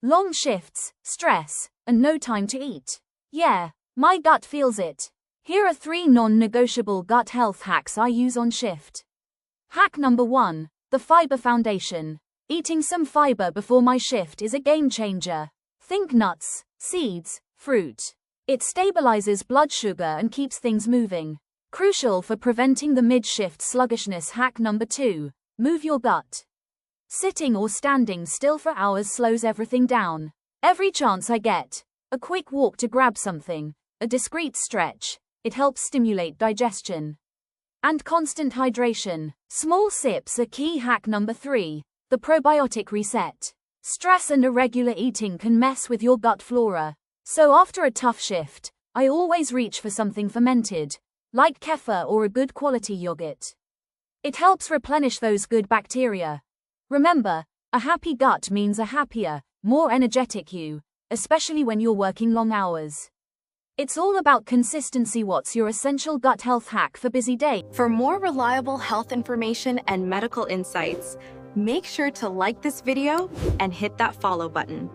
Long shifts, stress, and no time to eat. Yeah, my gut feels it. Here are 3 non-negotiable gut health hacks I use on shift. Hack number 1. The fiber foundation. Eating some fiber before my shift is a game changer. Think nuts, seeds, fruit. It stabilizes blood sugar and keeps things moving. Crucial for preventing the mid-shift sluggishness. Hack number 2. Move your gut. Sitting or standing still for hours slows everything down. Every chance I get, a quick walk to grab something, a discreet stretch, it helps stimulate digestion. And constant hydration. Small sips are key. Hack number 3. The probiotic reset. Stress and irregular eating can mess with your gut flora. So after a tough shift, I always reach for something fermented, like kefir or a good quality yogurt. It helps replenish those good bacteria. Remember, a happy gut means a happier, more energetic you, especially when you're working long hours. It's all about consistency. What's your essential gut health hack for busy day? For more reliable health information and medical insights, make sure to like this video and hit that follow button.